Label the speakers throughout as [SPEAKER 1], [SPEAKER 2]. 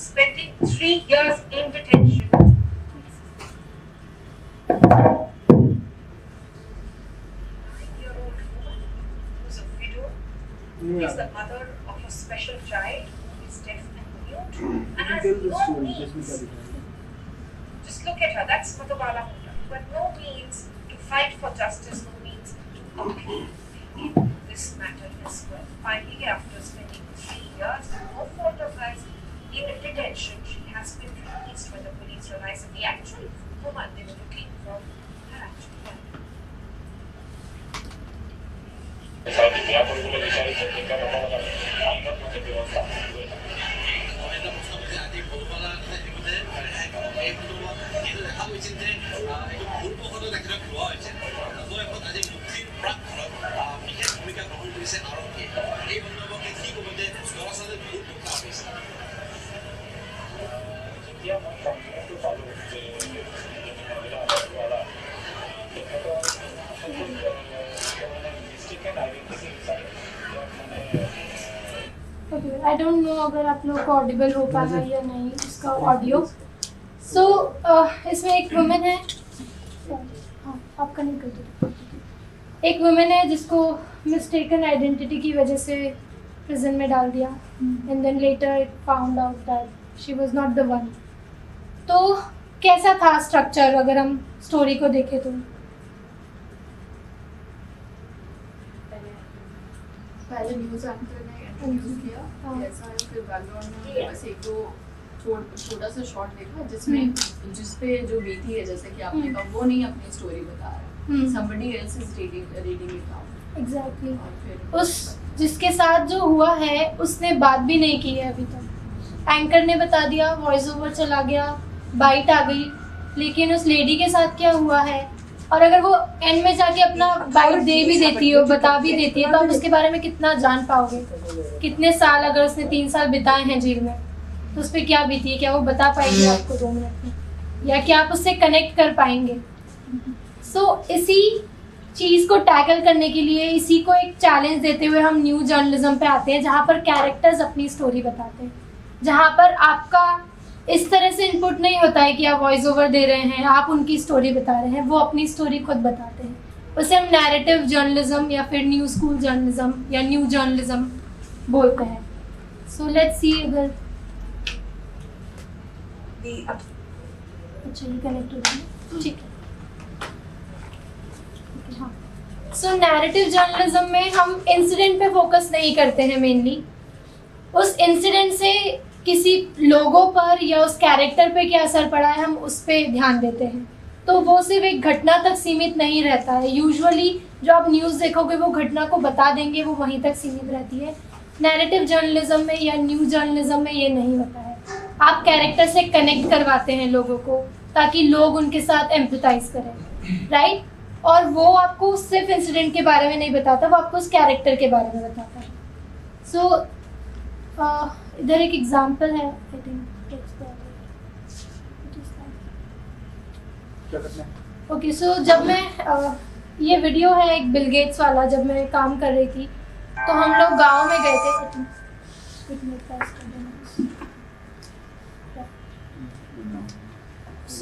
[SPEAKER 1] spending 3 years in detention. Is the mother of a special child who is deaf and mute and has no means. Just look at her, that's Madhubala Hooda, who had no means to fight for justice, no means to appeal in this matter as well. Finally, after spending 3 years, no fault of hers, in detention, she has been released when the police realized that the actual woman they were looking for her actual wife.
[SPEAKER 2] I don't know अगर आप लोग को Audible हो पा रहा है या नहीं इसका ऑडियो। सो इसमें एक वुमेन है, हाँ आप कनेक्ट कर दो। एक वुमेन है जिसको मिस्टेकन आइडेंटिटी की वजह से प्रिजन में डाल दिया and then later it found out that she was not the one. तो कैसा था स्ट्रक्चर अगर हम स्टोरी को देखें तो?
[SPEAKER 3] पहले न्यूज़ एंकर ने इंट्रोड्यूस किया ऐसा है, फिर बैकग्राउंड में बस एक दो छोटा सा शॉट देखा जिसमें जिस पे जो बीती है, जैसे कि आपने कहा वो नहीं अपनी स्टोरी बता रहा है, somebody else is reading it out.
[SPEAKER 2] Exactly. उस जिसके साथ जो हुआ है उसने बात भी नहीं की है अभी तक। एंकर ने बता दिया, वॉइस ओवर चला गया, बाइट आ गई, लेकिन उस लेडी के साथ क्या हुआ है, और अगर वो एंड में जाके अपना बाइट दे भी देती है, बता भी देती है, तो आप उसके बारे में कितना जान पाओगे? कितने साल अगर उसने 3 साल बिताए हैं जेल में तो उस पर क्या बीती है? क्या वो बता पाएंगे आपको 2 मिनट में, या क्या आप उससे कनेक्ट कर पाएंगे? सो इसी चीज़ को टैकल करने के लिए, इसी को एक चैलेंज देते हुए हम न्यू जर्नलिज्म पे आते हैं, जहाँ पर कैरेक्टर्स अपनी स्टोरी बताते हैं, जहाँ पर आपका इस तरह से इनपुट नहीं होता है कि आप वॉइस ओवर दे रहे हैं, आप उनकी स्टोरी बता रहे हैं, वो अपनी स्टोरी खुद बताते हैं। उसे हम नैरेटिव जर्नलिज्म या फिर न्यू स्कूल जर्नलिज्म या न्यू जर्नलिज्म बोलते हैं। सो लेट्स सी अगर अच्छा ये कनेक्ट हो गया, ठीक है। सो नैरेटिव जर्नलिज्म में हम इंसिडेंट पे फोकस नहीं करते हैं मेनली, उस इंसिडेंट से किसी लोगों पर या उस कैरेक्टर पे क्या असर पड़ा है हम उस पे ध्यान देते हैं। तो वो सिर्फ एक घटना तक सीमित नहीं रहता है। यूजुअली जो आप न्यूज़ देखोगे वो घटना को बता देंगे, वो वहीं तक सीमित रहती है। नैरेटिव जर्नलिज्म में या न्यू जर्नलिज्म में ये नहीं होता है। आप कैरेक्टर से कनेक्ट करवाते हैं लोगों को ताकि लोग उनके साथ एम्पैथाइज करें, राइट? और वो आपको सिर्फ इंसिडेंट के बारे में नहीं बताता, वो आपको उस कैरेक्टर के बारे में बताता है। सो इधर एक एग्जांपल है, आई थिंक ओके। सो जब मैं ये वीडियो है एक बिल गेट्स वाला, जब मैं काम कर रही थी तो हम लोग गांव में गए थे।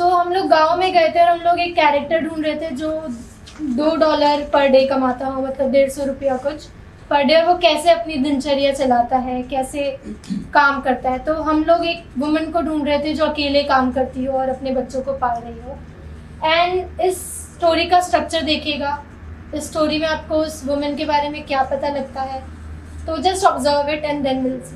[SPEAKER 2] हम लोग गांव में गए थे और हम लोग एक कैरेक्टर ढूंढ रहे थे जो $2 पर डे कमाता हो, मतलब 150 रुपया कुछ पर डे, और वो कैसे अपनी दिनचर्या चलाता है, कैसे काम करता है। तो हम लोग एक वुमन को ढूंढ रहे थे जो अकेले काम करती हो और अपने बच्चों को पाल रही हो। एंड इस स्टोरी का स्ट्रक्चर देखिएगा, इस स्टोरी में आपको उस वुमन के बारे में क्या पता लगता है, तो just observe it and then will see.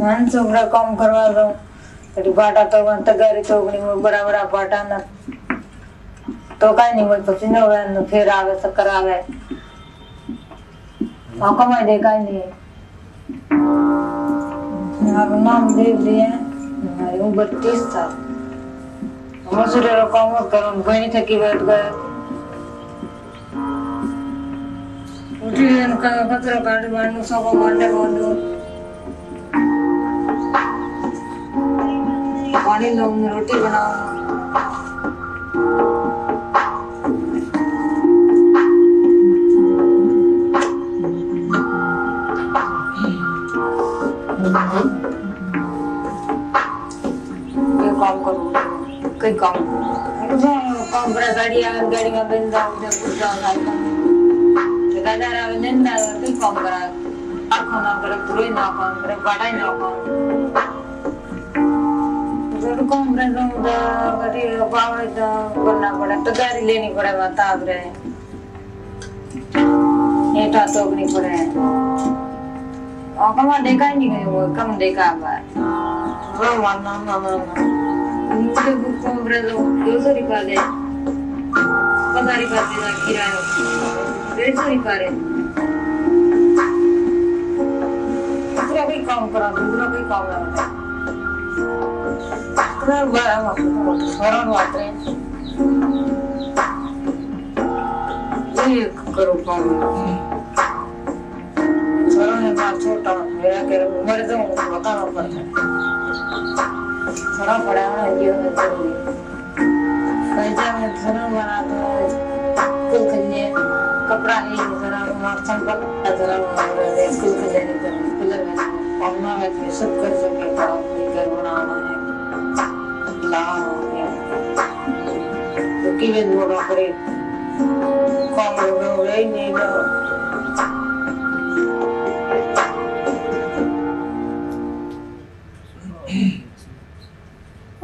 [SPEAKER 4] मन छोकरा काम करवा दो, बाटा तो बनता गाड़ी तो बड़ा बड़ा बाटा न तो कहीं नहीं बोल पसीने हो गए, फिर आवे चक्कर आवे, कमाई दे कहीं नहीं। नाम दे दिए 32 साल मजूरी काम करो, बहनी थकी बैठ गए, उठी कचरा काट बांधो, सब बांधे बांधो, पानी लाऊं, रोटी बनाऊं। काम करूँ कई काम बड़ा गाड़ी में बन जाऊँ जब कुछ दादा राव ने ना कई काम करा आँखों ना करे पूरे ना काम करे बाटा ना काम जब काम कर रहा हूँ गाड़ी बावड़ करना पड़ा तो गाड़ी लेनी पड़े बता रहे ये तो अपनी पड़े और कम देखा ही नहीं गए वो कम देखा बात वो मारना मुझे बुक कम कर दो 200 रुपया दे 50 रुपया देना किराया 150 रुपया रे दूसरा कोई काम करा दूसरा कोई काम ना करा बारा मत सारा बात है ये करो काम सारा ने बात छोटा मेरा के उम्र तो बताना पड़ता है थोड़ा बड़ा है ये जरूरी पैसा में थोड़ा बना तो कुल कन्या कपड़ा है जरा मार्चन का जरा स्कूल के जाने का पिलर में पढ़ना है कि सब कर सके काम घर बनाना है लाभ हो गया तो कि वे लोग करे काम लोग रहे नहीं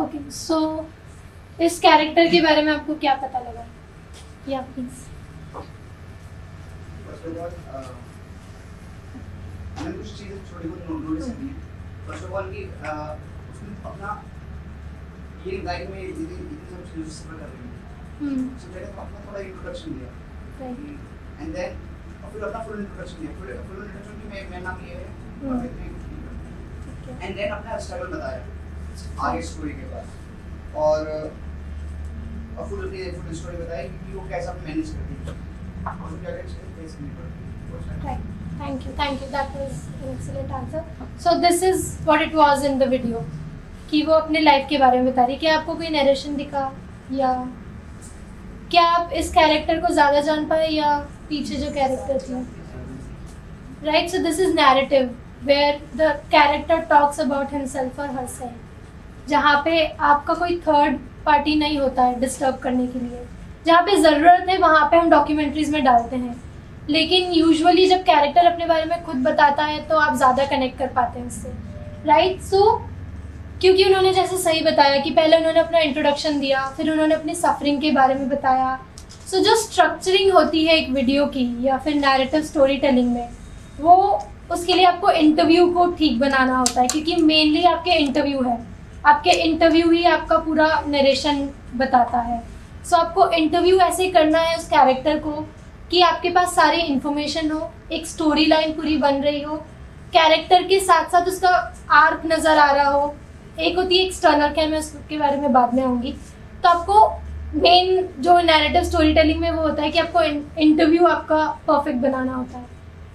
[SPEAKER 2] ओके सो इस कैरेक्टर के बारे में आपको क्या पता लगा या प्लीज
[SPEAKER 5] मैंने कुछ चीजें छोटी बहुत नोटिस की फर्स्ट ऑफ ऑल कि उसने अपना ये लाइफ में इतनी सब चीजें सफर कर रही है सबसे पहले अपना थोड़ा इंट्रोडक्शन दिया एंड देन फिर अपना फुल इंट्रोडक्शन दिया फुल इंट्रोडक्शन में मेरा नाम ये है एंड देन अपना स्ट्रगल बताया आगे स्टोरी के बाद और फुल स्टोरी बताई कि वो कैसा मैनेज करती है और क्या क्या फेस करनी पड़ती है।
[SPEAKER 2] Thank you. That was an excellent answer. So this is what it was in the video. कि वो अपने लाइफ के बारे में बता रही। क्या आपको कोई नरेशन दिखा या क्या आप इस कैरेक्टर को ज़्यादा जान पाए या पीछे जो कैरेक्टर थी? Right. So this is narrative where the character talks about himself or herself. जहाँ पे आपका कोई थर्ड पार्टी नहीं होता है डिस्टर्ब करने के लिए। जहाँ पे ज़रूरत है वहाँ पे हम डॉक्यूमेंट्रीज में डालते हैं, लेकिन यूजुअली जब कैरेक्टर अपने बारे में खुद बताता है तो आप ज़्यादा कनेक्ट कर पाते हैं उससे, राइट। सो क्योंकि उन्होंने जैसे सही बताया कि पहले उन्होंने अपना इंट्रोडक्शन दिया, फिर उन्होंने अपनी सफरिंग के बारे में बताया। सो जो स्ट्रक्चरिंग होती है एक वीडियो की या फिर नैरेटिव स्टोरी टेलिंग में, वो उसके लिए आपको इंटरव्यू को ठीक बनाना होता है, क्योंकि मेनली आपके इंटरव्यू है, आपके इंटरव्यू ही आपका पूरा नरेशन बताता है। सो आपको इंटरव्यू ऐसे करना है उस कैरेक्टर को कि आपके पास सारी इन्फॉर्मेशन हो, एक स्टोरी लाइन पूरी बन रही हो, कैरेक्टर के साथ साथ उसका आर्क नज़र आ रहा हो। एक होती है एक्सटर्नल कैम, मैं उसके बारे में बाद में आऊँगी। तो आपको मेन जो नैरेटिव स्टोरी टेलिंग में वो होता है कि आपको इंटरव्यू आपका परफेक्ट बनाना होता है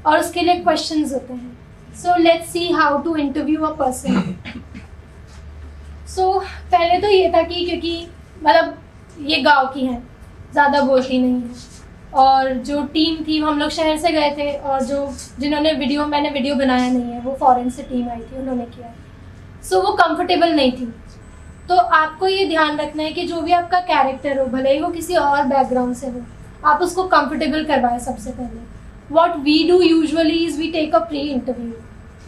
[SPEAKER 2] और उसके लिए क्वेश्चंस होते हैं। So let's see how to interview a person. So पहले तो ये था कि क्योंकि मतलब ये गांव की हैं, ज़्यादा बोलती नहीं है, और जो टीम थी हम लोग शहर से गए थे, और जिन्होंने मैंने वीडियो बनाया नहीं है, वो फॉरेन से टीम आई थी, उन्होंने किया। सो वो कंफर्टेबल नहीं थी। तो आपको ये ध्यान रखना है कि जो भी आपका कैरेक्टर हो, भले ही वो किसी और बैकग्राउंड से हो, आप उसको कंफर्टेबल करवाएं सबसे पहले। What we do usually is we take a pre interview,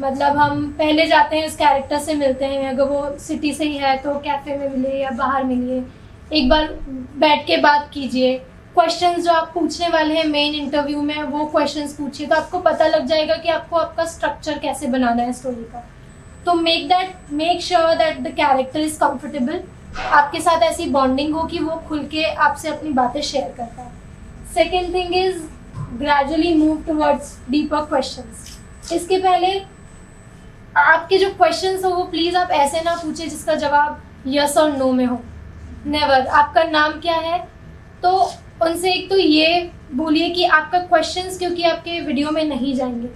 [SPEAKER 2] मतलब हम पहले जाते हैं, उस कैरेक्टर से मिलते हैं। अगर वो सिटी से ही है तो कैफ़े में मिले या बाहर मिलिए, एक बार बैठ के बात कीजिए। क्वेश्चंस जो आप पूछने वाले हैं मेन इंटरव्यू में, वो क्वेश्चंस पूछिए, तो आपको पता लग जाएगा कि आपको आपका स्ट्रक्चर कैसे बनाना है स्टोरी का। तो make sure that the character is comfortable, आपके साथ ऐसी बॉन्डिंग हो कि वो खुल के आपसे अपनी बातें शेयर करता है। Second thing is gradually move towards deeper questions. इसके पहले आपके जो क्वेश्चंस हो वो प्लीज़ आप ऐसे ना पूछे जिसका जवाब यस और नो में हो। नेवर। आपका नाम क्या है, तो उनसे एक तो ये बोलिए कि आपका क्वेश्चंस क्योंकि आपके वीडियो में नहीं जाएंगे,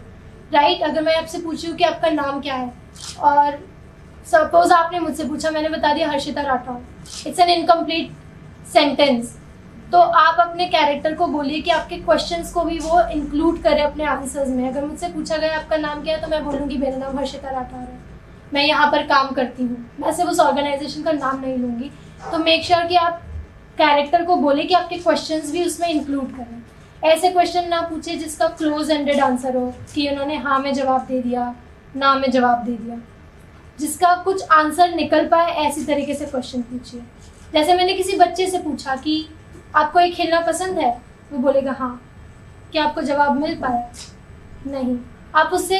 [SPEAKER 2] राइट। अगर मैं आपसे पूछूं कि आपका नाम क्या है और सपोज आपने मुझसे पूछा, मैंने बता दिया Harshita Rathore, it's an incomplete sentence. तो आप अपने कैरेक्टर को बोलिए कि आपके क्वेश्चंस को भी वो इंक्लूड करे अपने आंसर्स में। अगर मुझसे पूछा गया आपका नाम क्या है, तो मैं बोलूँगी मेरा नाम हर्षिता राठौर है, मैं यहाँ पर काम करती हूँ, मैं सिर्फ उस ऑर्गेनाइजेशन का नाम नहीं लूँगी। तो मेक श्योर कि आप कैरेक्टर को बोले कि आपके क्वेश्चंस भी उसमें इंक्लूड करें। ऐसे क्वेश्चन ना पूछे जिसका क्लोज एंडेड आंसर हो कि उन्होंने हाँ में जवाब दे दिया, ना में जवाब दे दिया, जिसका कुछ आंसर निकल पाए, ऐसी तरीके से क्वेश्चन पूछिए। जैसे मैंने किसी बच्चे से पूछा कि आपको ये खेलना पसंद है, वो बोलेगा हाँ, क्या आपको जवाब मिल पाया? नहीं। आप उससे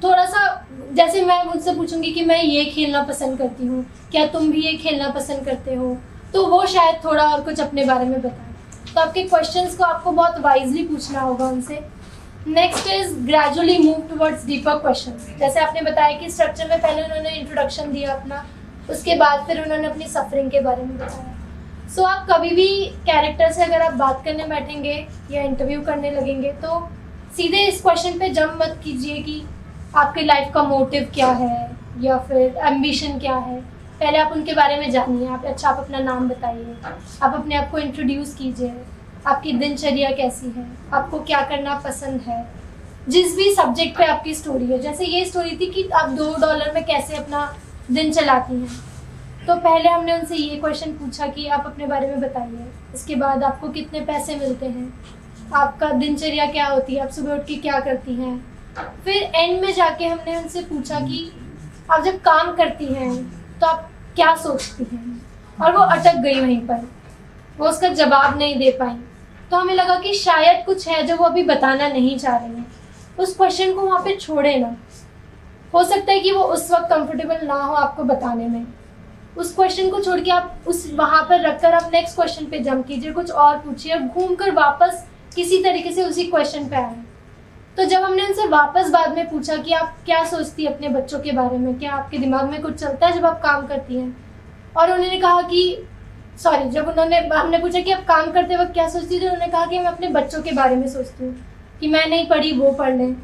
[SPEAKER 2] थोड़ा सा, जैसे मैं मुझसे पूछूंगी कि मैं ये खेलना पसंद करती हूँ, क्या तुम भी ये खेलना पसंद करते हो, तो वो शायद थोड़ा और कुछ अपने बारे में बताए। तो आपके क्वेश्चंस को आपको बहुत वाइजली पूछना होगा उनसे। Next is gradually move towards deeper questions. जैसे आपने बताया कि स्ट्रक्चर में पहले उन्होंने इंट्रोडक्शन दिया अपना, उसके बाद फिर उन्होंने अपनी सफरिंग के बारे में बताया। सो आप कभी भी कैरेक्टर से अगर आप बात करने बैठेंगे या इंटरव्यू करने लगेंगे, तो सीधे इस क्वेश्चन पे जंप मत कीजिए कि आपके लाइफ का मोटिव क्या है या फिर एम्बिशन क्या है। पहले आप उनके बारे में जानिए। आप अपना नाम बताइए, आप अपने आप को इंट्रोड्यूस कीजिए, आपकी दिनचर्या कैसी है, आपको क्या करना पसंद है, जिस भी सब्जेक्ट पे आपकी स्टोरी है। जैसे ये स्टोरी थी कि आप $2 में कैसे अपना दिन चलाती हैं, तो पहले हमने उनसे ये क्वेश्चन पूछा कि आप अपने बारे में बताइए। इसके बाद आपको कितने पैसे मिलते हैं, आपका दिनचर्या क्या होती है, आप सुबह उठ के क्या करती हैं। फिर एंड में जाके हमने उनसे पूछा कि आप जब काम करती हैं तो आप क्या सोचती हैं, और वो अटक गई वहीं पर, वो उसका जवाब नहीं दे पाई। तो हमें लगा कि शायद कुछ है जो वो अभी बताना नहीं चाह रही हैं। उस क्वेश्चन को वहाँ पे छोड़े ना, हो सकता है कि वो उस वक्त कंफर्टेबल ना हो आपको बताने में। उस क्वेश्चन को छोड़ के आप उस वहाँ पर रखकर आप नेक्स्ट क्वेश्चन पे जंप कीजिए, कुछ और पूछिए, घूम कर वापस किसी तरीके से उसी क्वेश्चन पे आए। तो जब हमने उनसे वापस बाद में पूछा कि आप क्या सोचती है अपने बच्चों के बारे में, क्या आपके दिमाग में कुछ चलता है जब आप काम करती हैं, और उन्होंने कहा कि हमने पूछा कि आप काम करते वक्त क्या सोचती थी, उन्होंने कहा कि मैं अपने बच्चों के बारे में सोचती हूँ कि मैं नहीं पढ़ी, वो पढ़ लें,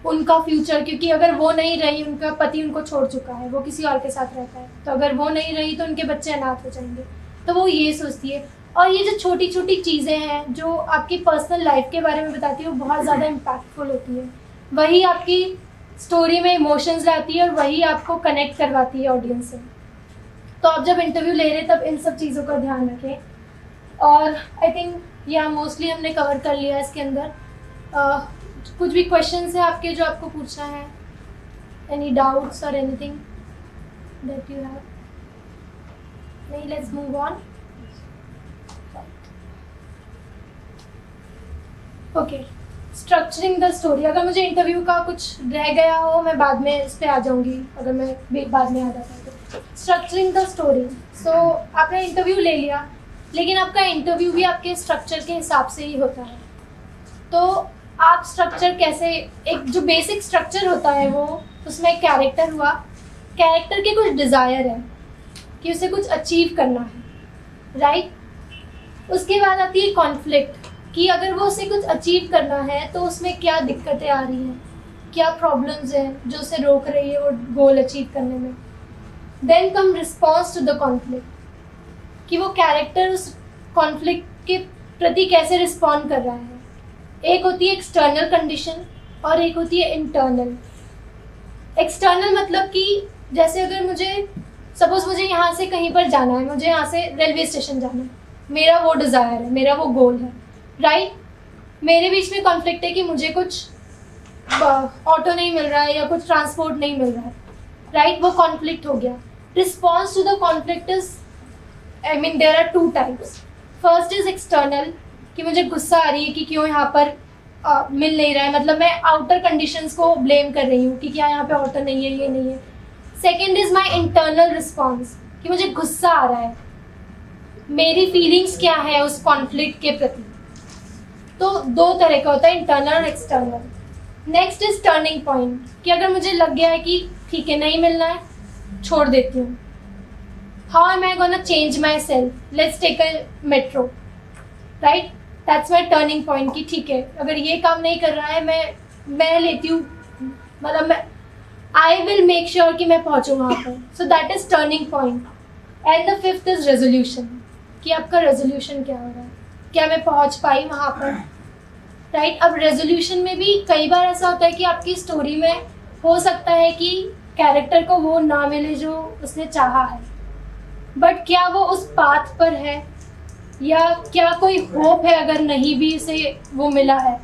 [SPEAKER 2] उनका फ्यूचर, क्योंकि अगर वो नहीं रही, उनका पति उनको छोड़ चुका है, वो किसी और के साथ रहता है, तो अगर वो नहीं रही तो उनके बच्चे अनाथ हो जाएंगे। तो वो ये सोचती है। और ये जो छोटी छोटी चीज़ें हैं जो आपकी पर्सनल लाइफ के बारे में बताती है, वो बहुत ज़्यादा इम्पैक्टफुल होती है। वही आपकी स्टोरी में इमोशंस लाती है और वही आपको कनेक्ट करवाती है ऑडियंस से। तो आप जब इंटरव्यू ले रहे तब इन सब चीज़ों का ध्यान रखें। और आई थिंक यह मोस्टली हमने कवर कर लिया इसके अंदर। कुछ भी क्वेश्चंस हैं आपके जो आपको पूछना है, एनी डाउट्स और एनीथिंग दैट यू हैव? नहीं, let's move on. Okay, structuring the story. अगर मुझे इंटरव्यू का कुछ रह गया हो, मैं बाद में इस पर आ जाऊंगी, अगर मैं बाद में आ जाता हूँ तो। Structuring the story. सो आपने इंटरव्यू ले लिया, लेकिन आपका इंटरव्यू भी आपके स्ट्रक्चर के हिसाब से ही होता है। तो आप स्ट्रक्चर कैसे, एक जो बेसिक स्ट्रक्चर होता है वो, उसमें कैरेक्टर हुआ, कैरेक्टर के कुछ डिज़ायर है कि उसे कुछ अचीव करना है, राइट। उसके बाद आती है कॉन्फ्लिक्ट, कि अगर वो उसे कुछ अचीव करना है तो उसमें क्या दिक्कतें आ रही हैं, क्या प्रॉब्लम्स हैं जो उसे रोक रही है वो गोल अचीव करने में। Then come response to the conflict, कि वो कैरेक्टर उस कॉन्फ्लिक्ट के प्रति कैसे रिस्पॉन्ड कर रहा है। एक होती है एक्सटर्नल कंडीशन और एक होती है इंटरनल। एक्सटर्नल मतलब कि जैसे अगर मुझे सपोज मुझे यहाँ से कहीं पर जाना है, मुझे यहाँ से रेलवे स्टेशन जाना है, मेरा वो डिज़ायर है, मेरा वो गोल है, राइट। मेरे बीच में कॉन्फ्लिक्ट है कि मुझे कुछ ऑटो नहीं मिल रहा है या कुछ ट्रांसपोर्ट नहीं मिल रहा है, राइट। वो कॉन्फ्लिक्ट हो गया। Response to the conflict is, I mean there are two types. First is external, कि मुझे गुस्सा आ रही है कि क्यों यहाँ पर मिल नहीं रहा है, मतलब मैं आउटर कंडीशंस को ब्लेम कर रही हूँ कि क्या यहाँ पे ऑटो नहीं है, ये नहीं है। Second is my internal response, कि मुझे गुस्सा आ रहा है, मेरी फीलिंग्स क्या है उस कॉन्फ्लिक्ट के प्रति। तो दो तरह का होता है, इंटरनल और external. Next is turning point, कि अगर मुझे लग गया है कि ठीक है नहीं मिलना है, छोड़ देती हूँ। How am I gonna change myself, let's take a metro, right. That's my turning point, कि ठीक है अगर ये काम नहीं कर रहा है, मैं लेती हूँ, मतलब आई विल मेक श्योर कि मैं पहुंचूँ वहाँ पर. So that is turning point. And the fifth is resolution, कि आपका रेजोल्यूशन क्या हो रहा है, क्या मैं पहुंच पाई वहाँ पर, राइट. अब रेजोल्यूशन में भी कई बार ऐसा होता है कि आपकी स्टोरी में हो सकता है कि कैरेक्टर को वो ना मिले जो उसने चाहा है, बट क्या वो उस पाथ पर है, या क्या कोई होप है अगर नहीं भी उसे वो मिला है.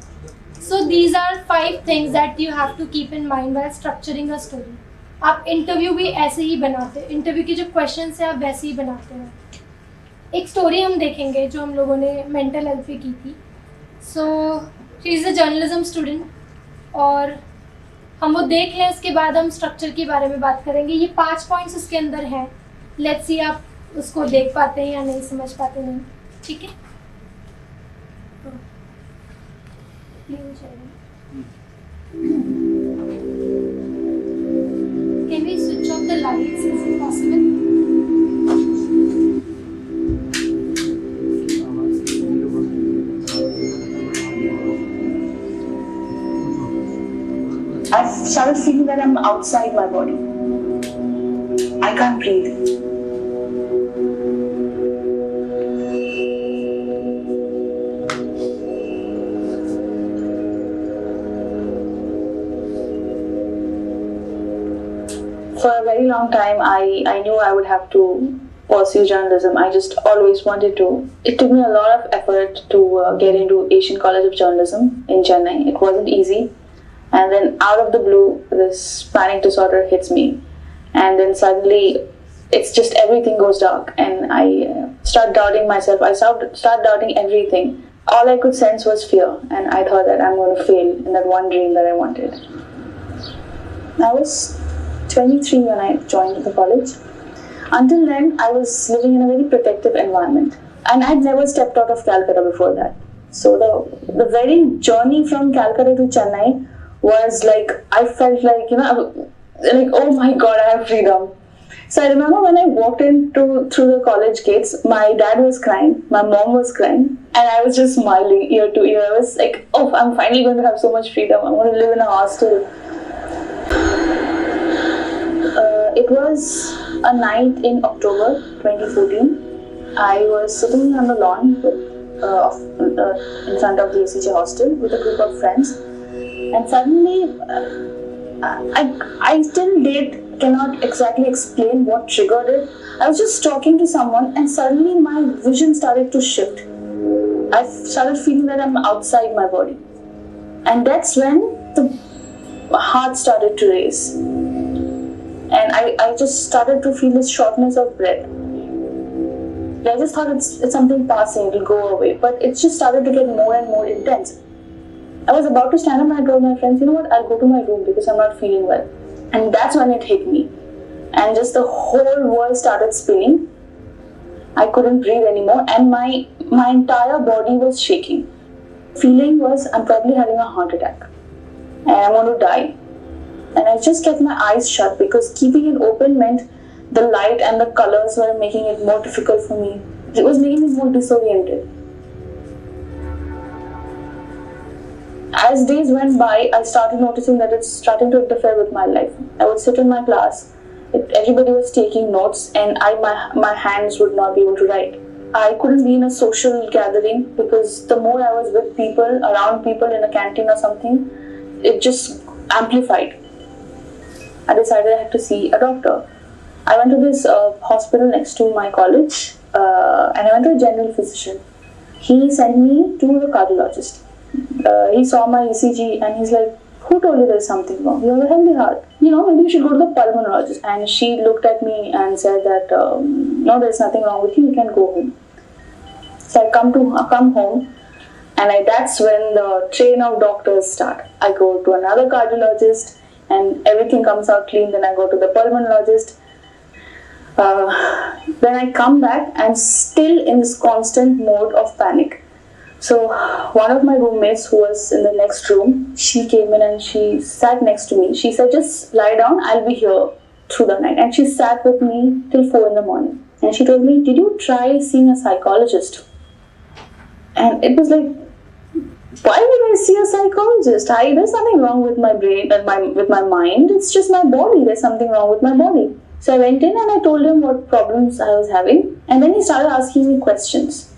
[SPEAKER 2] So these are 5 things that you have to keep in mind while structuring a story. आप इंटरव्यू भी ऐसे ही बनाते हैं, इंटरव्यू के जो क्वेश्चन है आप वैसे ही बनाते हैं. एक स्टोरी हम देखेंगे जो हम लोगों ने मेंटल हेल्थ पे की थी. So she is a journalism student, और हम वो देख लें, उसके बाद हम स्ट्रक्चर के बारे में बात करेंगे. ये 5 पॉइंट्स उसके अंदर हैं. लेट्स सी आप उसको देख पाते हैं या नहीं, समझ पाते नहीं. ठीक है. Can we switch off the lights? Is it possible?
[SPEAKER 4] I've started feeling that I'm outside my body. I can't breathe. For a very long time, I knew I would have to pursue journalism. I just always wanted to. It took me a lot of effort to get into Asian College of Journalism in Chennai. It wasn't easy. And then out of the blue, this panic disorder hits me. And then suddenly, it's just everything goes dark. And I start doubting myself. I start doubting everything. All I could sense was fear. And I thought that I'm going to fail in that one dream that I wanted. I was 23 when I joined the college. Until then, I was living in a very protective environment. And I'd never stepped out of Calcutta before that. So the very journey from Calcutta to Chennai was like, I felt like, like, oh my God, I have freedom. So I remember when I walked through the college gates, my dad was crying, my mom was crying, and I was just smiling ear to ear. I was like, oh, I'm finally going to have so much freedom. I'm going to live in a hostel. It was a night in October 2014. I was sitting on the lawn in front of the ACJ hostel with a group of friends, and suddenly I till date cannot exactly explain what triggered it. I was just talking to someone, and suddenly my vision started to shift. I started feeling that I'm outside my body, and that's when the heart started to race. And I just started to feel this shortness of breath. I just thought it's something passing, it'll go away. But it just started to get more and more intense. I was about to stand up and I told my friends, you know what, I'll go to my room because I'm not feeling well. And that's when it hit me. And just the whole world started spinning. I couldn't breathe anymore and my entire body was shaking. Feeling was, I'm probably having a heart attack. And I'm going to die. And I just kept my eyes shut because keeping it open meant the light and the colors were making it more difficult for me. It was making me more disoriented. As days went by, I started noticing that it's starting to interfere with my life. I would sit in my class, everybody was taking notes, and my hands would not be able to write. I couldn't be in a social gathering because the more I was with people, around people in a canteen or something, it just amplified. I decided I had to see a doctor. I went to this hospital next to my college and I went to a general physician. He sent me to the cardiologist. He saw my ECG and he's like, who told you there's something wrong? You have a healthy heart. Maybe you should go to the pulmonologist. And she looked at me and said that, no, there's nothing wrong with you. You can go home. So I come home. And that's when the train of doctors start. I go to another cardiologist and everything comes out clean. Then I go to the pulmonologist. Then I come back and still in this constant mode of panic. So one of my roommates who was in the next room, she came in and she sat next to me. She said, just lie down, I'll be here through the night. And she sat with me till 4 in the morning. And she told me, did you try seeing a psychologist? And it was like,
[SPEAKER 6] why would I see a psychologist? There's nothing wrong with my brain and with my mind. It's just my body. There's something wrong with my body. So I went in and I told him what problems I was having, and then he started asking me questions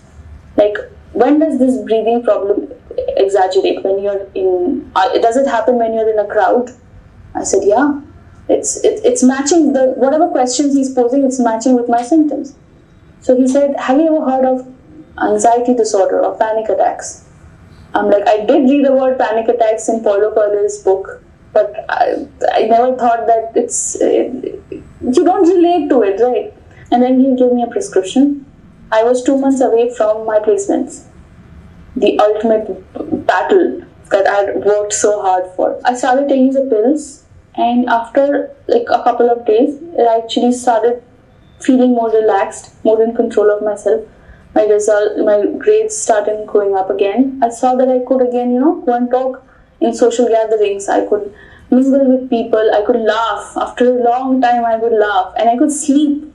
[SPEAKER 6] like, when does this breathing problem exaggerate? When you're in, does it happen when you're in a crowd? I said, yeah. It's matching whatever questions he's posing. It's matching with my symptoms. So he said, have you ever heard of anxiety disorder or panic attacks? I'm like, I did read the word panic attacks in Paulo Coelho's book, but I never thought that you don't relate to it, right? And then he gave me a prescription. I was 2 months away from my placements, the ultimate battle that I had worked so hard for. I started taking the pills, and after like a couple of days, I actually started feeling more relaxed, more in control of myself. My grades started going up again. I saw that I could again, go and talk in social gatherings. I could mingle with people. I could laugh. After a long time, I would laugh, and I could sleep.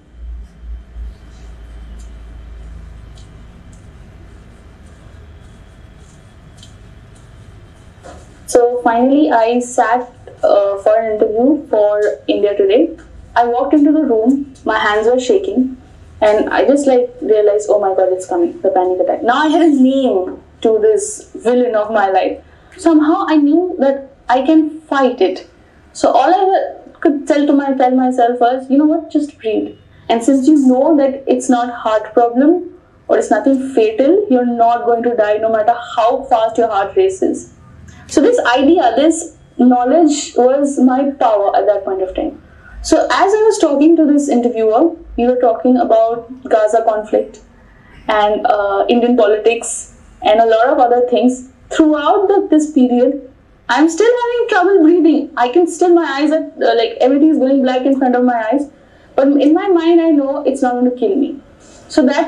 [SPEAKER 6] So finally, I sat for an interview for India Today. I walked into the room, my hands were shaking, and I just realized, oh my god, it's coming, the panic attack. Now I had a name to this villain of my life. Somehow I knew that I can fight it. So all I could tell myself was, you know what, just breathe. And since you know that it's not heart problem or it's nothing fatal, you're not going to die no matter how fast your heart races. So this idea, this knowledge was my power at that point of time. So as I was talking to this interviewer, we were talking about Gaza conflict and Indian politics and a lot of other things. Throughout this period, I'm still having trouble breathing. I can still, my eyes are everything is going black in front of my eyes. But in my mind, I know it's not going to kill me. So that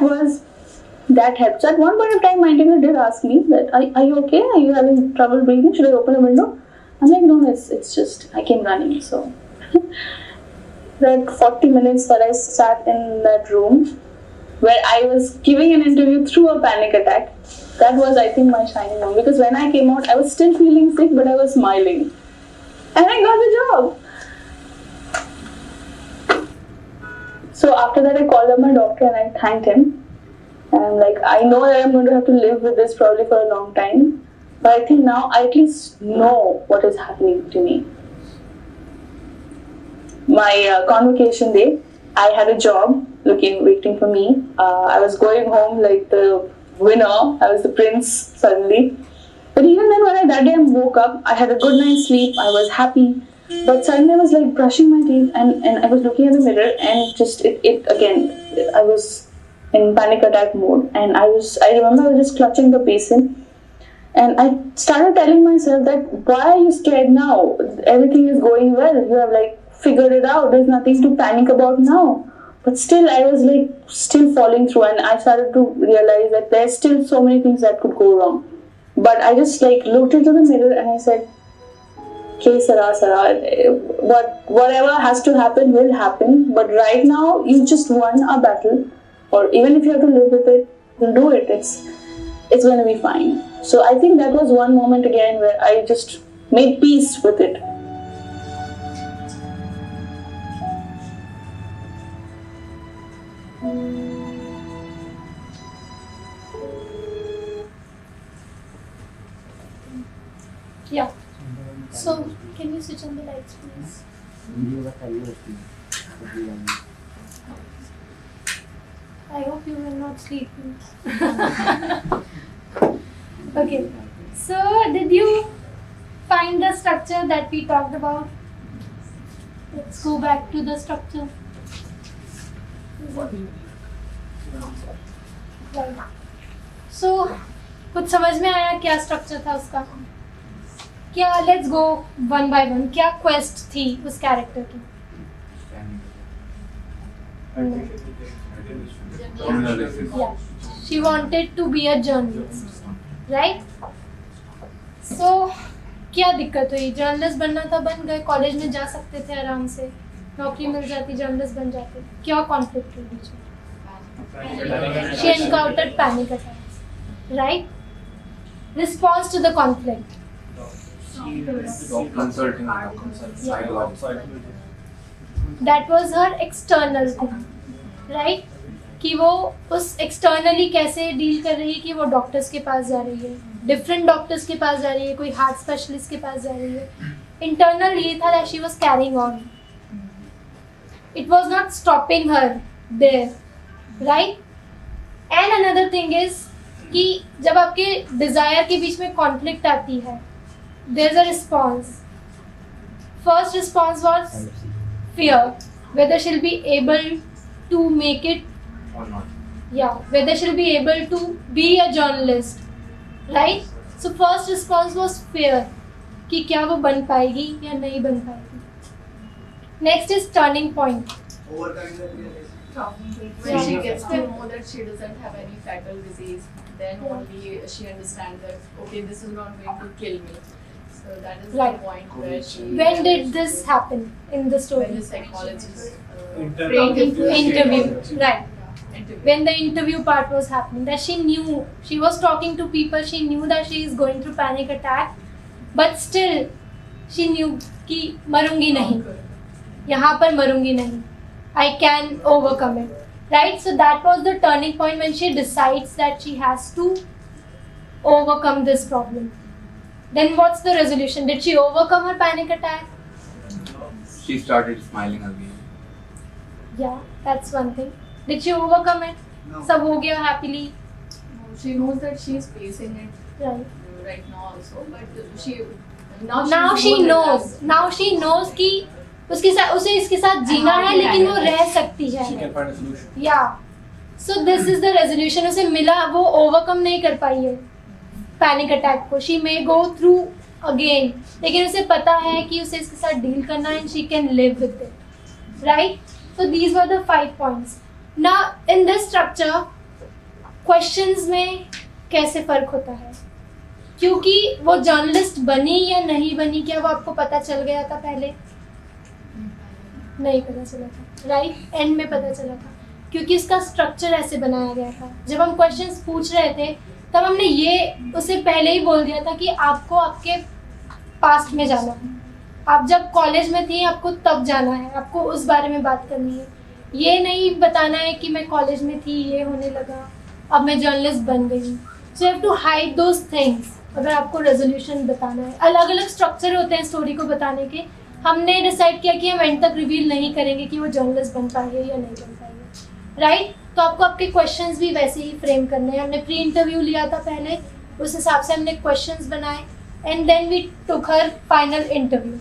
[SPEAKER 6] helped. So at one point of time, my interviewer did ask me that, are you okay? Are you having trouble breathing? Should I open a window? I'm like, no, it's just, I came running. So that 40 minutes that I sat in that room where I was giving an interview through a panic attack, that was, I think, my shining moment. Because when I came out, I was still feeling sick, but I was smiling. And I got the job. So after that, I called up my doctor and I thanked him. And I'm like, I know that I'm going to have to live with this probably for a long time. But I think now I at least know what is happening to me. My convocation day, I had a job waiting for me. I was going home like the winner. I was the prince suddenly. But even then, that day I woke up, I had a good night's sleep. I was happy. But suddenly I was brushing my teeth and I was looking at the mirror and just again, I was in panic attack mode. And I remember I was just clutching the basin. And I started telling myself that, why are you scared now? Everything is going well. You have figured it out. There's nothing to panic about now. But still, I was still falling through, and I started to realize that there's still so many things that could go wrong. But I just looked into the mirror and I said, okay, Sarah, whatever has to happen will happen. But right now, you just won a battle, or even if you have to live with it, you'll do it. It's going to be fine. So I think that was one moment again where I just made peace with it.
[SPEAKER 2] Yeah. So, can you switch on the lights, please? I hope you were not sleeping. Okay. So, did you find the structure that we talked about? Let's go back to the structure. Right. So, कुछ समझ में आया क्या structure था उसका? क्या let's go one by one. क्या quest थी उस कैरेक्टर की? Yeah, she wanted to be a journalist, right? So क्या दिक्कत हुई? जर्नलिस्ट बनना था, बन गए, कॉलेज में जा सकते थे आराम से, नौकरी मिल जाती, जर्नलिस्ट बन जाते. क्या कॉन्फ्लिक्ट हुई बीच में? She encountered panic attacks, right? response to the conflict.
[SPEAKER 7] Consulting.
[SPEAKER 2] That was her external thing, right? कि वो उस externally कैसे डील कर रही है कि वो डॉक्टर्स के पास जा रही है, डिफरेंट डॉक्टर्स के पास जा रही है, कोई हार्ट स्पेशलिस्ट के पास जा रही है. इंटरनल ये था that she was carrying on. It was not stopping her there, right? And another thing is कि जब आपके डिजायर के बीच में कॉन्फ्लिक्ट आती है, there is a response. First response was fear, whether she'll be able to make it
[SPEAKER 7] or not.
[SPEAKER 2] Yeah, whether she'll be able to be a journalist, right? So first response was fear कि क्या वो बन पाएगी या नहीं बन पाएगी. Next is turning point.
[SPEAKER 5] Overcoming the fear.
[SPEAKER 3] When she gets to know that she doesn't have any fatal disease, then only she understands that okay, this is not going to kill me. So that is
[SPEAKER 2] Right.
[SPEAKER 3] the point where she.
[SPEAKER 2] When did this happen in the
[SPEAKER 3] When
[SPEAKER 2] story?
[SPEAKER 3] the psychologist
[SPEAKER 2] Interview, right?
[SPEAKER 3] interview.
[SPEAKER 2] When the interview part was happening, that she knew, she was talking to people, she knew that she is going through panic attack, but still she knew कि मरूंगी नहीं, यहाँ पर मरूंगी नहीं, I can overcome it, right? So that was the turning point when she decides that she has to overcome this problem. Then what's the resolution? Did she overcome her panic attack?
[SPEAKER 7] She started smiling again.
[SPEAKER 2] Yeah, that's one thing. Did she overcome it?
[SPEAKER 5] No.
[SPEAKER 2] सब हो गया happily,
[SPEAKER 3] She knows that she is facing it
[SPEAKER 2] right?
[SPEAKER 3] right now also, but she
[SPEAKER 2] Now she knows. Now she knows कि उसके साथ उसे इसके साथ जीना है, लेकिन वो रह सकती है.
[SPEAKER 8] She can find a solution.
[SPEAKER 2] Yeah. So this is the resolution. उसे मिला, वो overcome नहीं कर पाई है panic attack को. She may go through again, लेकिन उसे पता है कि उसे इसके साथ deal करना है and she can live with it, right? So these were the 5 points. Now in this structure, questions में कैसे फर्क होता है? क्योंकि वो जर्नलिस्ट बनी या नहीं बनी, क्या वो आपको पता चल गया था पहले? नहीं पता चला था, राइट? एंड में पता चला था, क्योंकि इसका स्ट्रक्चर ऐसे बनाया गया था. जब हम क्वेश्चंस पूछ रहे थे तब हमने ये उसे पहले ही बोल दिया था कि आपको आपके पास्ट में जाना है. आप जब कॉलेज में थी आपको तब जाना है, आपको उस बारे में बात करनी है. ये नहीं बताना है कि मैं कॉलेज में थी, ये होने लगा, अब मैं जर्नलिस्ट बन गई. So you have to hide those things अगर आपको रेजोल्यूशन बताना है. अलग अलग स्ट्रक्चर होते हैं स्टोरी को बताने के. हमने डिसाइड किया कि हम एंड तक रिवील नहीं करेंगे कि वो जर्नलिस्ट बन पाएंगे या नहीं बन पाएंगे, राइट? तो आपको आपके क्वेश्चंस भी वैसे ही फ्रेम करने हैं. हमने प्री इंटरव्यू लिया था पहले, उस हिसाब से हमने क्वेश्चंस बनाए and then we took her final interview.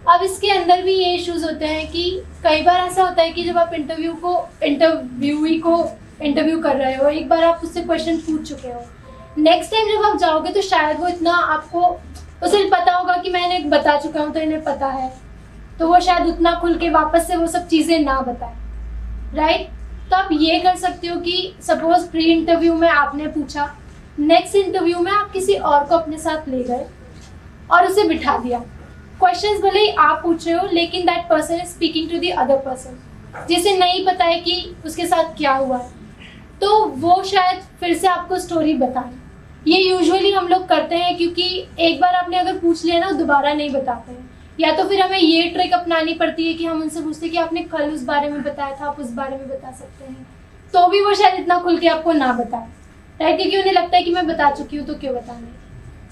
[SPEAKER 2] अब इसके अंदर भी ये इश्यूज होते हैं कि कई बार ऐसा होता है कि जब आप इंटरव्यूई को इंटरव्यू कर रहे हो, एक बार आप उससे क्वेश्चन पूछ चुके हो, नेक्स्ट टाइम जब आप जाओगे तो शायद वो इतना आपको उसे पता होगा कि मैंने बता चुका हूँ तो इन्हें पता है, तो वो शायद उतना खुल के वापस से वो सब चीज़ें ना बताए, राइट? तो आप ये कर सकते हो कि सपोज प्री इंटरव्यू में आपने पूछा, नेक्स्ट इंटरव्यू में आप किसी और को अपने साथ ले गए और उसे बिठा दिया. क्वेश्चंस भले ही आप पूछ रहे हो, लेकिन that person is speaking to the other person, जिसे नहीं पता है कि उसके साथ क्या हुआ है, तो वो शायद फिर से आपको स्टोरी बताए. ये यूजुअली हम लोग करते हैं क्योंकि एक बार आपने अगर पूछ लिया ना, दोबारा नहीं बताते हैं. या तो फिर हमें ये ट्रिक अपनानी पड़ती है कि हम उनसे पूछते हैं कि आपने कल उस बारे में बताया था, आप उस बारे में बता सकते हैं, तो भी वो शायद इतना खुल के आपको ना बताए, राइट? क्योंकि उन्हें लगता है कि मैं बता चुकी हूँ तो क्यों बताना.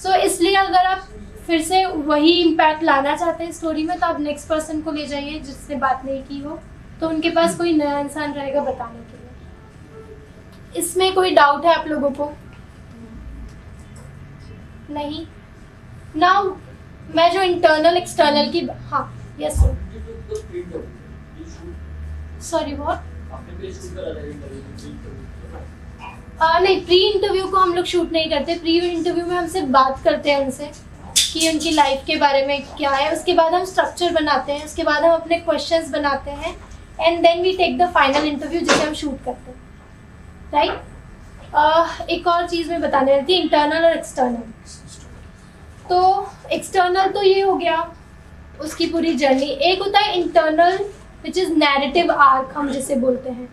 [SPEAKER 2] सो इसलिए अगर आप फिर से वही इम्पैक्ट लाना चाहते हैं स्टोरी में, तो आप नेक्स्ट पर्सन को ले जाइए जिससे बात नहीं की हो, तो उनके पास कोई नया इंसान रहेगा बताने के लिए. इसमें कोई डाउट है आप लोगों को? नहीं? नाउ मैं जो इंटरनल एक्सटर्नल की, हाँ यस सर, सॉरी व्हाट? नहीं, प्री इंटरव्यू को हम लोग शूट नहीं करते. प्री इंटरव्यू में हमसे बात करते हैं उनसे कि उनकी लाइफ के बारे में क्या है, उसके बाद हम स्ट्रक्चर बनाते हैं, उसके बाद हम अपने क्वेश्चंस बनाते हैं and then we take the final interview जिसे हम शूट करते हैं, राइट? एक और चीज़ मैं बताने रही थी, इंटरनल और एक्सटर्नल. तो एक्सटर्नल तो ये हो गया उसकी पूरी जर्नी. एक होता है internal which is narrative arc हम जिसे बोलते हैं.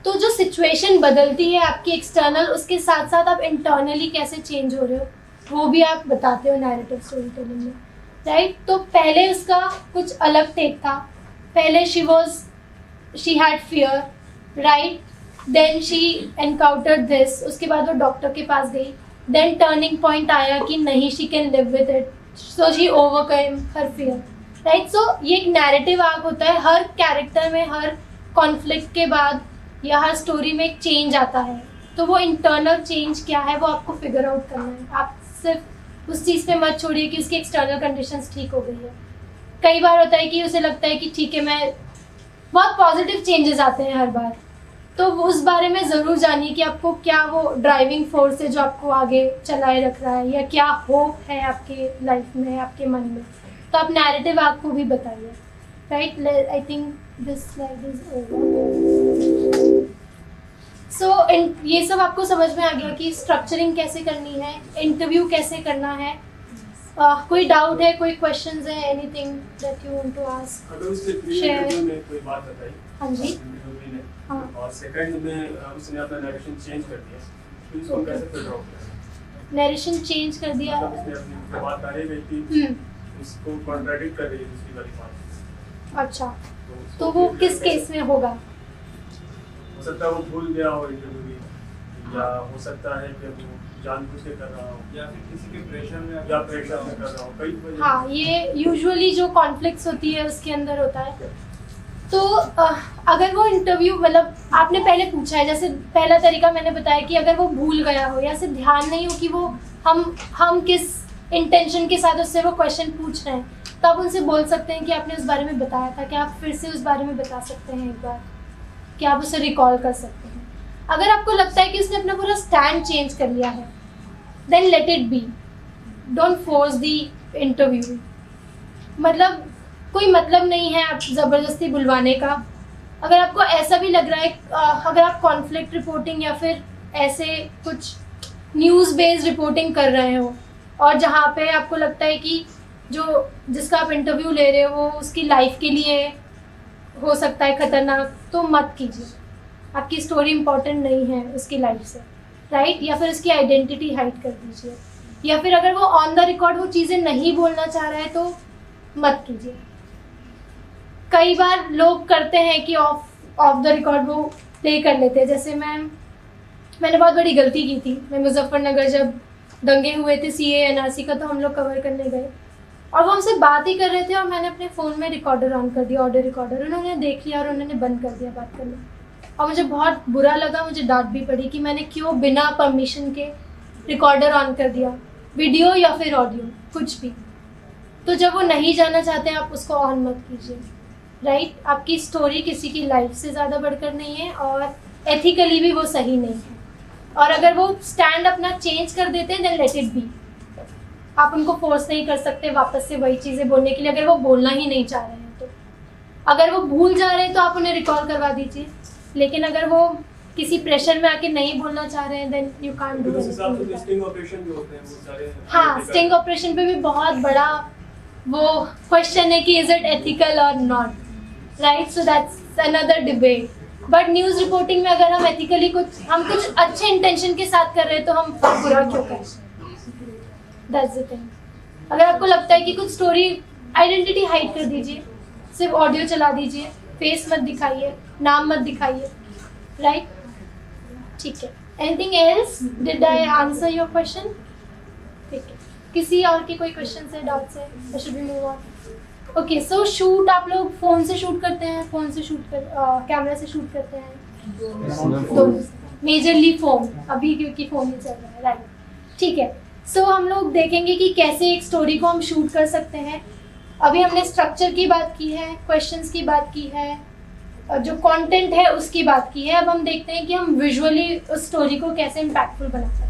[SPEAKER 2] तो जो सिचुएशन बदलती है आपकी एक्सटर्नल, उसके साथ साथ आप इंटरनली कैसे चेंज हो रहे हो, वो भी आप बताते हो नैरेटिव स्टोरी टेलिंग में, राइट? तो पहले उसका कुछ अलग टेक था, पहले she had fear, right? Then she encountered this, उसके बाद वो डॉक्टर के पास गई, देन टर्निंग पॉइंट आया कि नहीं, she can live with it, so she overcome her fear, right? So ये एक नैरेटिव आर्क होता है, हर कैरेक्टर में हर कॉन्फ्लिक्ट के बाद या हर स्टोरी में एक चेंज आता है, तो वो इंटरनल चेंज क्या है वो आपको फिगर आउट करना है। आप सिर्फ उस चीज़ पे मत छोड़िए कि उसकी एक्सटर्नल कंडीशंस ठीक हो गई है। कई बार होता है कि उसे लगता है कि ठीक है, मैं बहुत पॉजिटिव चेंजेस आते हैं हर बार, तो उस बारे में ज़रूर जानिए कि आपको क्या वो ड्राइविंग फोर्स है जो आपको आगे चलाए रख रहा है, या क्या होप है आपके लाइफ में, आपके मन में। तो आप नैरेटिव आपको भी बताइए, right? I think this slide is over. So ये सब आपको समझ में आ गया कि स्ट्रक्चरिंग कैसे करनी है, इंटरव्यू कैसे करना है। कोई डाउट है, कोई क्वेश्चंस है, anything that you want to ask?
[SPEAKER 8] अगर उसने प्री-इंटरव्यू में कोई बात बताई,
[SPEAKER 2] हाँ जी,
[SPEAKER 8] इंटरव्यू ने,
[SPEAKER 2] हाँ,
[SPEAKER 8] और सेकंड में उसने अपना नरेशन चेंज कर दिया, तो उसको कैसे फिल्टर आउट करें?
[SPEAKER 2] नरेशन चेंज कर दिया,
[SPEAKER 8] मतलब उसने अपनी बात आ रही थी, उसको कॉन्ट्रडिक्ट कर रही है दूसरी वाली बात।
[SPEAKER 2] अच्छा, तो वो किस केस में होगा?
[SPEAKER 8] हो सकता है वो भूल गया हो इंटरव्यू में, या हो सकता है कि वो जानबूझ के कर रहा हो, या फिर किसी के प्रेशर में कर रहा हो, कई वजह।
[SPEAKER 2] हाँ, ये यूजुअली जो कॉन्फ्लिक्ट्स होती है उसके अंदर होता है। तो अगर वो इंटरव्यू, मतलब आपने पहले पूछा है, जैसे पहला तरीका मैंने बताया कि अगर वो भूल गया हो या सिर्फ ध्यान नहीं हो कि वो हम किस इंटेंशन के साथ उससे वो क्वेश्चन पूछ रहे हैं, तो आप उनसे बोल सकते हैं कि आपने उस बारे में बताया था, क्या आप फिर से उस बारे में बता सकते हैं एक बार, क्या आप उसे रिकॉल कर सकते हैं। अगर आपको लगता है कि उसने अपना पूरा स्टैंड चेंज कर लिया है, then let it be, don't force the interview. मतलब कोई मतलब नहीं है आप ज़बरदस्ती बुलवाने का। अगर आपको ऐसा भी लग रहा है, अगर आप कॉन्फ्लिक्ट रिपोर्टिंग या फिर ऐसे कुछ न्यूज़ बेस्ड रिपोर्टिंग कर रहे हो और जहाँ पे आपको लगता है कि जिसका आप इंटरव्यू ले रहे हो वो उसकी लाइफ के लिए हो सकता है खतरनाक, तो मत कीजिए। आपकी स्टोरी इम्पोर्टेंट नहीं है उसकी लाइफ से, राइट? या फिर उसकी आइडेंटिटी हाइड कर दीजिए, या फिर अगर वो ऑन द रिकॉर्ड वो चीज़ें नहीं बोलना चाह रहा है तो मत कीजिए। कई बार लोग करते हैं कि ऑफ द रिकॉर्ड वो प्ले कर लेते हैं। जैसे मैंने बहुत बड़ी गलती की थी। मैं मुजफ्फरनगर जब दंगे हुए थे CAA NRC का, तो हम लोग कवर करने गए और वो हमसे बात ही कर रहे थे और मैंने अपने फ़ोन में रिकॉर्डर ऑन कर दिया, ऑडियो रिकॉर्डर। उन्होंने देख लिया और उन्होंने बंद कर दिया बात करना, और मुझे बहुत बुरा लगा, मुझे डांट भी पड़ी कि मैंने क्यों बिना परमिशन के रिकॉर्डर ऑन कर दिया, वीडियो या फिर ऑडियो, कुछ भी। तो जब वो नहीं जाना चाहते आप उसको ऑन मत कीजिए, राइट? आपकी स्टोरी किसी की लाइफ से ज़्यादा बढ़कर नहीं है और एथिकली भी वो सही नहीं है। और अगर वो स्टैंड अपना चेंज कर देते हैं, देन लेट इट बी। आप उनको फोर्स नहीं कर सकते वापस से वही चीज़ें बोलने के लिए, अगर वो बोलना ही नहीं चाह रहे हैं तो। अगर वो भूल जा रहे हैं तो आप उन्हें रिकॉल करवा दीजिए, लेकिन अगर वो किसी प्रेशर में आके नहीं बोलना चाह रहे हैं, then you can't do anything.
[SPEAKER 8] Sting operation भी होते हैं वो सारे।
[SPEAKER 2] हाँ, स्टिंग ऑपरेशन पे भी बहुत बड़ा वो क्वेश्चन है कि इज इट एथिकल और not, right? So that's another debate. But news reporting में अगर हम एथिकली हम कुछ अच्छे इंटेंशन के साथ कर रहे हैं तो हम बुरा क्यों करें? That's the thing. अगर आपको लगता है कि कुछ स्टोरी, आइडेंटिटी हाइड कर दीजिए, सिर्फ ऑडियो चला दीजिए, फेस मत दिखाइए, नाम मत दिखाइए, राइट? ठीक है। Anything else? Did I answer your question? ठीक है। किसी और के कोई क्वेश्चन है, डाउट्स है? I should be move on. Okay, so shoot आप लोग फ़ोन से शूट करते हैं, फ़ोन से शूट कैमरा से शूट करते हैं? दोनों। मेजरली फ़ोन अभी, क्योंकि फ़ोन ही चल रहा है, राइट? ठीक है। सो हम लोग देखेंगे कि कैसे एक स्टोरी को हम शूट कर सकते हैं। अभी हमने स्ट्रक्चर की बात की है, क्वेश्चंस की बात की है, जो कंटेंट है उसकी बात की है। अब हम देखते हैं कि हम विजुअली उस स्टोरी को कैसे इम्पैक्टफुल बना सकते हैं।